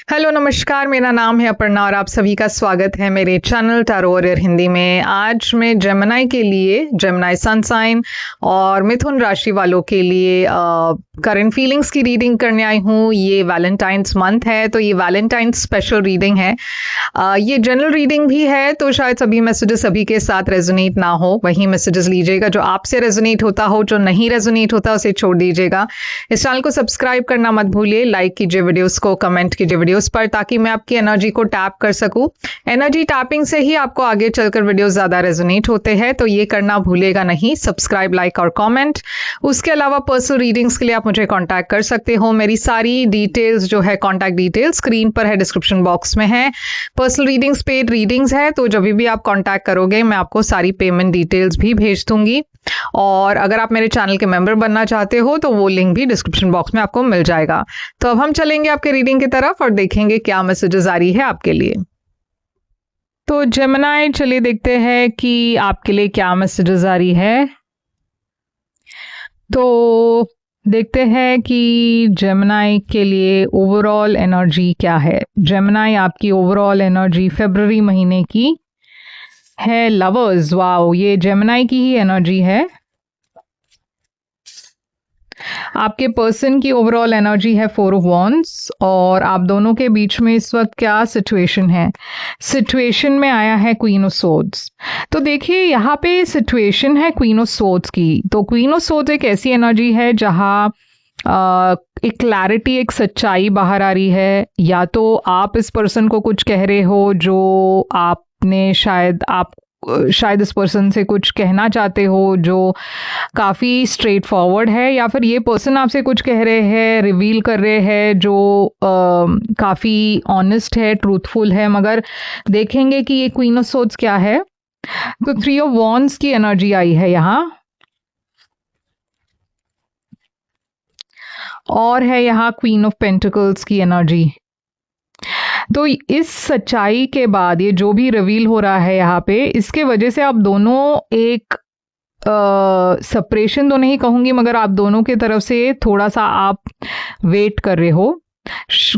Hello नमस्कार, मेरा नाम है अपर्णा और आप सभी का स्वागत है मेरे चैनल टैरो वॉरियर हिंदी में। आज मैं जेमिनी के लिए, जेमिनी सन साइन और मिथुन राशि वालों के लिए करंट फीलिंग्स की रीडिंग करने आई हूँ। ये वैलेंटाइंस मंथ है तो ये वैलेंटाइंस स्पेशल रीडिंग है। ये जनरल रीडिंग भी है तो शायद सभी मैसेजेस सभी के साथ रेजोनेट ना हो, वही मैसेजेस लीजिएगा जो आपसे रेजोनेट होता हो। जो नहीं रेजोनेट होता उसे छोड़ दीजिएगा। इस चैनल को सब्सक्राइब करना मत भूलिए, लाइक कीजिए वीडियोस को, कमेंट कीजिए वीडियोस पर, ताकि मैं आपकी एनर्जी को टैप कर सकूं। एनर्जी टैपिंग से ही आपको आगे चलकर वीडियोस ज्यादा रेजोनेट होते हैं, तो ये करना भूलेगा नहीं, सब्सक्राइब, लाइक और कमेंट। उसके अलावा पर्सनल रीडिंग्स के लिए आप मुझे कांटेक्ट कर सकते हो। मेरी सारी डिटेल्स जो है, कांटेक्ट डिटेल्स स्क्रीन पर है, डिस्क्रिप्शन बॉक्स में है। पर्सनल रीडिंग्स पेड रीडिंग्स है, तो जब भी आप कांटेक्ट करोगे मैं आपको सारी पेमेंट डिटेल्स भी भेज दूंगी। और अगर आप मेरे चैनल के मेंबर बनना चाहते हो तो वो लिंक भी डिस्क्रिप्शन बॉक्स में आपको मिल जाएगा। तो अब हम चलेंगे आपके रीडिंग की तरफ और देखेंगे क्या मैसेजेस आ रही है आपके लिए। तो जेमिनी, चलिए देखते हैं कि आपके लिए क्या मैसेजेस आ रही है। तो देखते हैं कि जेमिनी के लिए ओवरऑल एनर्जी क्या है। जेमिनी, आपकी ओवरऑल एनर्जी फरवरी महीने की है लवर्स। वाओ, ये जेमिनी की ही एनर्जी है। आपके पर्सन की ओवरऑल एनर्जी है 4 ऑफ वॉन्ड्स और आप दोनों के बीच में इस वक्त क्या सिचुएशन है। सिचुएशन में आया है क्वीन ऑफ सोर्ड्स। तो देखिए यहाँ पे सिचुएशन है क्वीन ऑफ सोर्ड्स की। तो क्वीन ऑफ सोर्ड्स एक ऐसी एनर्जी है जहाँ एक क्लैरिटी, एक सच्चाई बाहर आ रही है। या तो आप इस पर्सन को कुछ कह रहे हो जो आपने शायद इस पर्सन से कुछ कहना चाहते हो जो काफ़ी स्ट्रेट फॉरवर्ड है, या फिर ये पर्सन आपसे कुछ कह रहे हैं, रिवील कर रहे हैं जो काफ़ी ऑनेस्ट है, ट्रूथफुल है। मगर देखेंगे कि ये क्वीन ऑफ सोर्ड्स क्या है। तो 3 ऑफ वॉन्ड्स की एनर्जी आई है यहाँ, और है यहाँ क्वीन ऑफ पेंटिकल्स की एनर्जी। तो इस सच्चाई के बाद ये जो भी रिवील हो रहा है यहाँ पे, इसके वजह से आप दोनों एक सेपरेशन तो नहीं कहूंगी, मगर आप दोनों की तरफ से थोड़ा सा आप वेट कर रहे हो,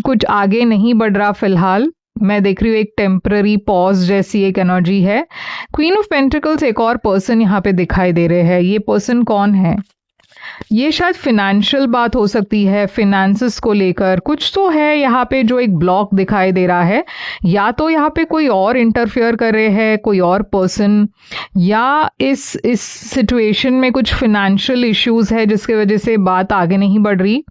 कुछ आगे नहीं बढ़ रहा फिलहाल। मैं देख रही हूँ एक टेम्पररी पॉज जैसी एक एनर्जी है। क्वीन ऑफ पेंटिकल्स, एक और पर्सन यहाँ पे दिखाई दे रहे हैं। ये पर्सन कौन है? ये शायद फिनेंशियल बात हो सकती है, फिनेंसेस को लेकर कुछ तो है यहाँ पे जो एक ब्लॉक दिखाई दे रहा है। या तो यहाँ पे कोई और इंटरफेयर कर रहे हैं, कोई और पर्सन, या इस सिचुएशन में कुछ फिनेंशियल इश्यूज है जिसकी वजह से बात आगे नहीं बढ़ रही।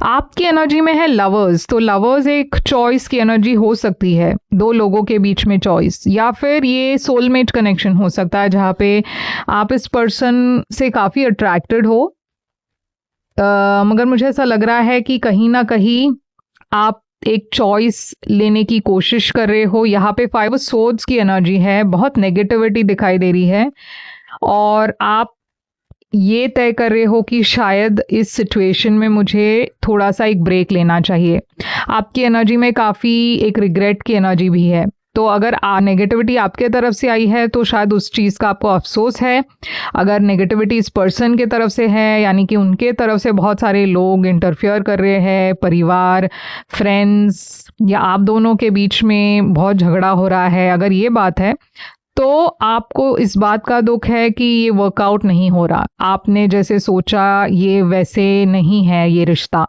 आपकी एनर्जी में है लवर्स। तो लवर्स एक चॉइस की एनर्जी हो सकती है, दो लोगों के बीच में चॉइस, या फिर ये सोलमेट कनेक्शन हो सकता है जहाँ पे आप इस पर्सन से काफ़ी अट्रैक्टेड हो। मगर मुझे ऐसा लग रहा है कि कहीं ना कहीं आप एक चॉइस लेने की कोशिश कर रहे हो। यहाँ पे 5 ऑफ सोर्ड्स की एनर्जी है, बहुत नेगेटिविटी दिखाई दे रही है, और आप ये तय कर रहे हो कि शायद इस सिचुएशन में मुझे थोड़ा सा एक ब्रेक लेना चाहिए। आपकी एनर्जी में काफ़ी एक रिग्रेट की एनर्जी भी है। तो अगर नेगेटिविटी आपके तरफ से आई है तो शायद उस चीज़ का आपको अफसोस है। अगर नेगेटिविटी इस पर्सन के तरफ से है, यानी कि उनके तरफ से बहुत सारे लोग इंटरफियर कर रहे हैं, परिवार, फ्रेंड्स, या आप दोनों के बीच में बहुत झगड़ा हो रहा है, अगर ये बात है तो आपको इस बात का दुख है कि ये वर्कआउट नहीं हो रहा, आपने जैसे सोचा ये वैसे नहीं है ये रिश्ता,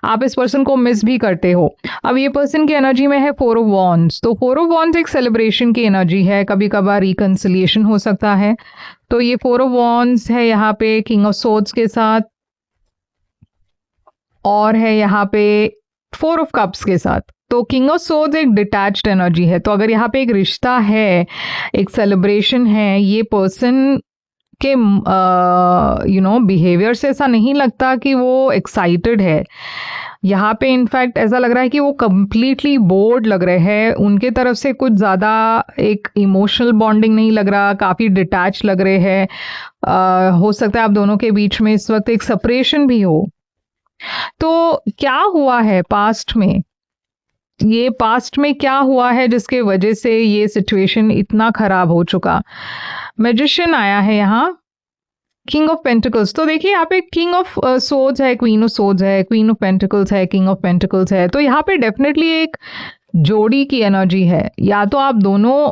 आप इस पर्सन को मिस भी करते हो। अब ये पर्सन की एनर्जी में है 4 ऑफ वॉन्ड्स। तो 4 ऑफ वॉन्ड्स एक सेलिब्रेशन की एनर्जी है, कभी कभार रिकंसिलिएशन हो सकता है। तो ये 4 ऑफ वॉन्ड्स है यहाँ पे किंग ऑफ सोर्ड्स के साथ, और है यहाँ पे 4 ऑफ कप्स के साथ। तो किंग ऑफ सोर्ड्स एक डिटैच्ड एनर्जी है। तो अगर यहाँ पे एक रिश्ता है, एक सेलिब्रेशन है, ये पर्सन के बिहेवियर से ऐसा नहीं लगता कि वो एक्साइटेड है। यहाँ पे इनफैक्ट ऐसा लग रहा है कि वो कंप्लीटली बोर्ड लग रहे हैं। उनके तरफ से कुछ ज़्यादा एक इमोशनल बॉन्डिंग नहीं लग रहा, काफ़ी डिटैच लग रहे हैं। हो सकता है आप दोनों के बीच में इस वक्त एक सेपरेशन भी हो। तो क्या हुआ है पास्ट में, ये पास्ट में क्या हुआ है जिसके वजह से ये सिचुएशन इतना खराब हो चुका। मैजिशियन आया है यहाँ, किंग ऑफ पेंटिकल्स, तो देखिए यहाँ पे किंग ऑफ सोर्ड्स है, क्वीन ऑफ सोर्ड्स है, क्वीन ऑफ पेंटिकल्स है, किंग ऑफ पेंटिकल्स है, तो यहाँ पे डेफिनेटली एक जोड़ी की एनर्जी है। या तो आप दोनों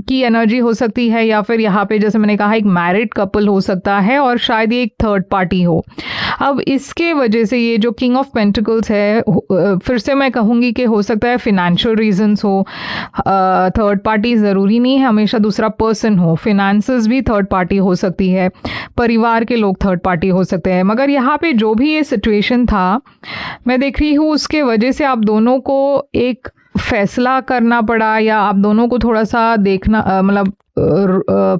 की एनर्जी हो सकती है, या फिर यहाँ पे जैसे मैंने कहा एक मैरिड कपल हो सकता है, और शायद ये एक थर्ड पार्टी हो। अब इसके वजह से ये जो किंग ऑफ पेंटिकल्स है, फिर से मैं कहूँगी कि हो सकता है फिनेंशियल रीजंस हो। थर्ड पार्टी ज़रूरी नहीं है हमेशा दूसरा पर्सन हो, फिनेंसेस भी थर्ड पार्टी हो सकती है, परिवार के लोग थर्ड पार्टी हो सकते हैं। मगर यहाँ पे जो भी ये सिचुएशन था मैं देख रही हूँ, उसके वजह से आप दोनों को एक फैसला करना पड़ा, या आप दोनों को थोड़ा सा देखना मतलब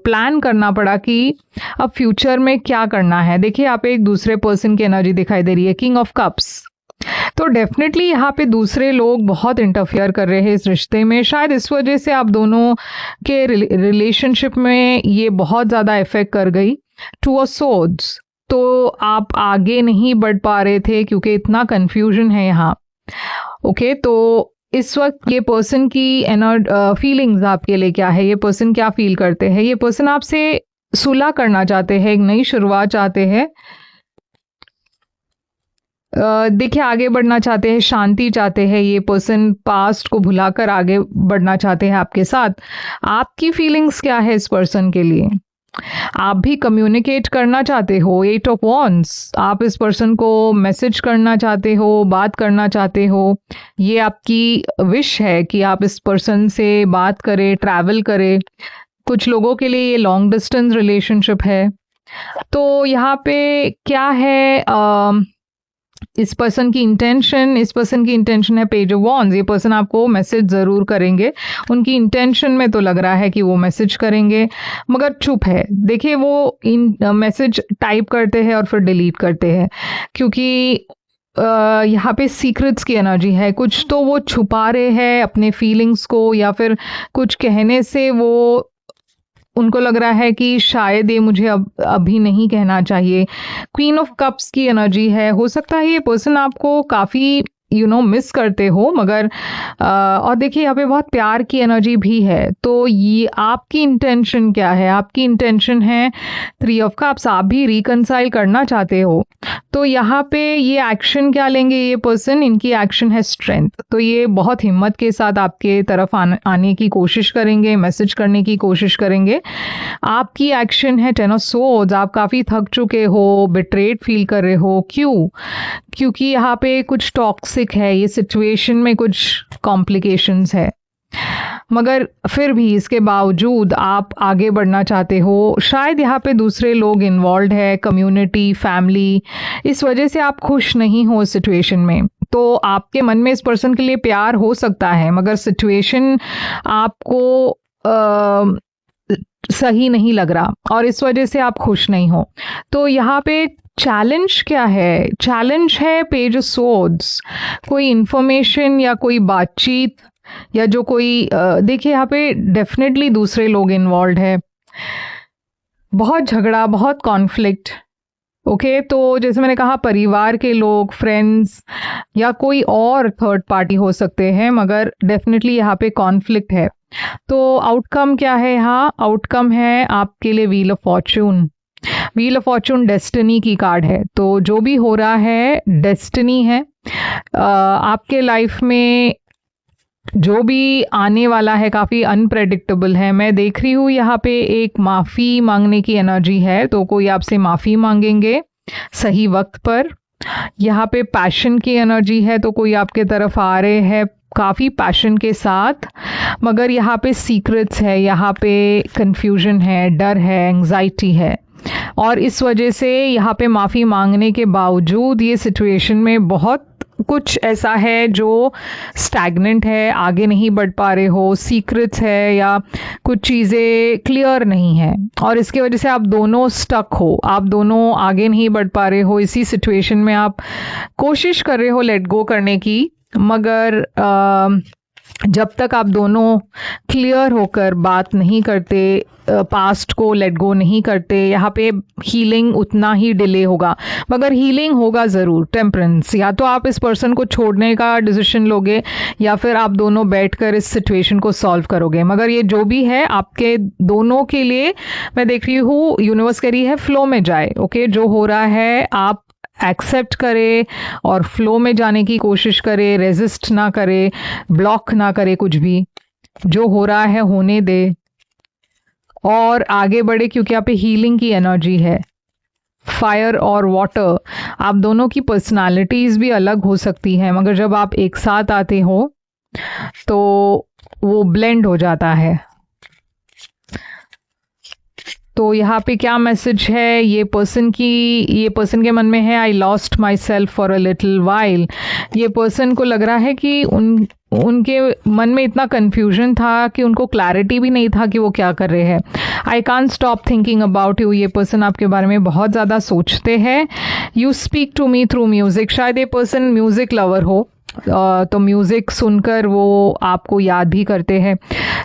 प्लान करना पड़ा कि अब फ्यूचर में क्या करना है। देखिए यहाँ पे एक दूसरे पर्सन की एनर्जी दिखाई दे रही है, किंग ऑफ कप्स, तो डेफिनेटली यहाँ पे दूसरे लोग बहुत इंटरफियर कर रहे हैं इस रिश्ते में। शायद इस वजह से आप दोनों के रिलेशनशिप में ये बहुत ज़्यादा इफेक्ट कर गई। टू ऑफ सोर्ड्स, तो आप आगे नहीं बढ़ पा रहे थे क्योंकि इतना कंफ्यूजन है यहाँ। ओके, तो इस वक्त ये पर्सन की फीलिंग्स आपके लिए क्या है, ये पर्सन क्या फील करते हैं? ये पर्सन आपसे सुलह करना चाहते हैं, एक नई शुरुआत चाहते हैं, देखिए आगे बढ़ना चाहते हैं, शांति चाहते हैं। ये पर्सन पास्ट को भुलाकर आगे बढ़ना चाहते हैं आपके साथ। आपकी फीलिंग्स क्या है इस पर्सन के लिए? आप भी कम्युनिकेट करना चाहते हो, 8 ऑफ वॉन्ड्स, आप इस पर्सन को मैसेज करना चाहते हो, बात करना चाहते हो। ये आपकी विश है कि आप इस पर्सन से बात करें, ट्रैवल करें। कुछ लोगों के लिए ये लॉन्ग डिस्टेंस रिलेशनशिप है। तो यहाँ पे क्या है, इस पर्सन की इंटेंशन है पेज ऑफ वॉन्ड्स। ये पर्सन आपको मैसेज ज़रूर करेंगे, उनकी इंटेंशन में तो लग रहा है कि वो मैसेज करेंगे, मगर चुप है। देखिए वो मैसेज टाइप करते हैं और फिर डिलीट करते हैं, क्योंकि यहाँ पे सीक्रेट्स की एनर्जी है। कुछ तो वो छुपा रहे हैं अपने फीलिंग्स को, या फिर कुछ कहने से वो उनको लग रहा है कि शायद ये मुझे अभी नहीं कहना चाहिए। क्वीन ऑफ कप्स की एनर्जी है। हो सकता है ये पर्सन आपको काफ़ी मिस करते हो, मगर और देखिए यहाँ पे बहुत प्यार की एनर्जी भी है। तो ये आपकी इंटेंशन क्या है? आपकी इंटेंशन है 3 ऑफ कप्स, आप भी रिकंसाइल करना चाहते हो। तो यहाँ पे ये एक्शन क्या लेंगे ये पर्सन? इनकी एक्शन है स्ट्रेंथ। तो ये बहुत हिम्मत के साथ आपके तरफ आने की कोशिश करेंगे, मैसेज करने की कोशिश करेंगे। आपकी एक्शन है 10 ऑफ सोर्ड्स। आप काफ़ी थक चुके हो, बिट्रेड फील कर रहे हो। क्यों? क्योंकि यहाँ पे कुछ टॉक्सिक है, ये सिचुएशन में कुछ कॉम्प्लिकेशंस है, मगर फिर भी इसके बावजूद आप आगे बढ़ना चाहते हो। शायद यहाँ पे दूसरे लोग इन्वॉल्व है, कम्युनिटी, फैमिली, इस वजह से आप खुश नहीं हो इस सिचुएशन में। तो आपके मन में इस पर्सन के लिए प्यार हो सकता है, मगर सिचुएशन आपको सही नहीं लग रहा और इस वजह से आप खुश नहीं हो। तो यहाँ पे चैलेंज क्या है? चैलेंज है पेज ऑफ सोर्ड्स। कोई इंफॉर्मेशन या कोई बातचीत, या जो कोई देखिए यहाँ पे डेफिनेटली दूसरे लोग इन्वॉल्व है, बहुत झगड़ा, बहुत कॉन्फ्लिक्ट। ओके, तो जैसे मैंने कहा परिवार के लोग, फ्रेंड्स, या कोई और थर्ड पार्टी हो सकते हैं, मगर डेफिनेटली यहाँ पे कॉन्फ्लिक्ट है। तो आउटकम क्या है? यहाँ आउटकम है आपके लिए wheel of Fortune. Wheel of Fortune destiny की कार्ड है। तो जो भी हो रहा है डेस्टिनी है। आपके लाइफ में जो भी आने वाला है काफ़ी अनप्रेडिक्टेबल है। मैं देख रही हूँ यहाँ पे एक माफ़ी मांगने की एनर्जी है, तो कोई आपसे माफ़ी मांगेंगे सही वक्त पर। यहाँ पे पैशन की एनर्जी है, तो कोई आपके तरफ आ रहे हैं काफ़ी पैशन के साथ, मगर यहाँ पे सीक्रेट्स है, यहाँ पे कंफ्यूजन है, डर है, एंग्जाइटी है, और इस वजह से यहाँ पे माफ़ी मांगने के बावजूद ये सिचुएशन में बहुत कुछ ऐसा है जो स्टैग्नेंट है, आगे नहीं बढ़ पा रहे हो, सीक्रेट्स है, या कुछ चीज़ें क्लियर नहीं है, और इसके वजह से आप दोनों स्टक हो, आप दोनों आगे नहीं बढ़ पा रहे हो। इसी सिचुएशन में आप कोशिश कर रहे हो लेट गो करने की, मगर जब तक आप दोनों क्लियर होकर बात नहीं करते, पास्ट को लेट गो नहीं करते, यहाँ पे हीलिंग उतना ही डिले होगा, मगर हीलिंग होगा ज़रूर। टेम्परेंस, या तो आप इस पर्सन को छोड़ने का डिसीजन लोगे या फिर आप दोनों बैठकर इस सिचुएशन को सॉल्व करोगे, मगर ये जो भी है आपके दोनों के लिए मैं देख रही हूँ यूनिवर्स कह रही है फ्लो में जाए। ओके, जो हो रहा है आप एक्सेप्ट करे और फ्लो में जाने की कोशिश करे, रेजिस्ट ना करे, ब्लॉक ना करे, कुछ भी जो हो रहा है होने दे और आगे बढ़े, क्योंकि यहाँ पे हीलिंग की एनर्जी है। फायर और वाटर, आप दोनों की पर्सनालिटीज भी अलग हो सकती हैं, मगर जब आप एक साथ आते हो तो वो ब्लेंड हो जाता है। तो यहाँ पे क्या मैसेज है, ये पर्सन के मन में है I lost my self for a little while. ये पर्सन को लग रहा है कि उनके मन में इतना कन्फ्यूजन था कि उनको क्लैरिटी भी नहीं था कि वो क्या कर रहे हैं। I can't stop thinking about you, ये पर्सन आपके बारे में बहुत ज़्यादा सोचते हैं। You speak to me through music, शायद ये पर्सन म्यूज़िक लवर हो, तो म्यूज़िक सुनकर वो आपको याद भी करते हैं।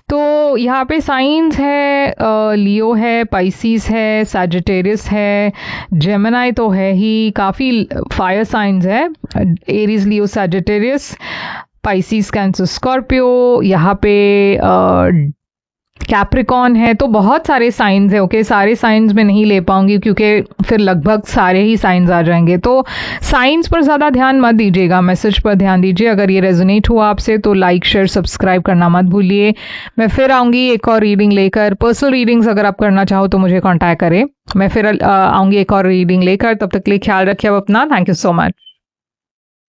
तो यहाँ पे साइंस है, लियो है, पाइसिस है, सैजिटेरियस है, जेमिनाई तो है ही, काफ़ी फायर साइंस है, एरीज, लियो, सैजिटेरियस, पाइसिस, कैंसर, स्कॉर्पियो, यहाँ पे कैप्रिकॉन है। तो बहुत सारे साइंस है। ओके, सारे साइंस में नहीं ले पाऊंगी क्योंकि फिर लगभग सारे ही साइंस आ जाएंगे, तो साइंस पर ज़्यादा ध्यान मत दीजिएगा, मैसेज पर ध्यान दीजिए। अगर ये रेजोनेट हुआ आपसे तो लाइक, शेयर, सब्सक्राइब करना मत भूलिए। मैं फिर आऊँगी एक और रीडिंग लेकर। पर्सनल रीडिंग्स अगर आप करना चाहो तो मुझे कॉन्टैक्ट करें, मैं फिर आऊँगी एक और रीडिंग लेकर। तब तक के लिए ख्याल रखिए अब अपना। Thank you so much.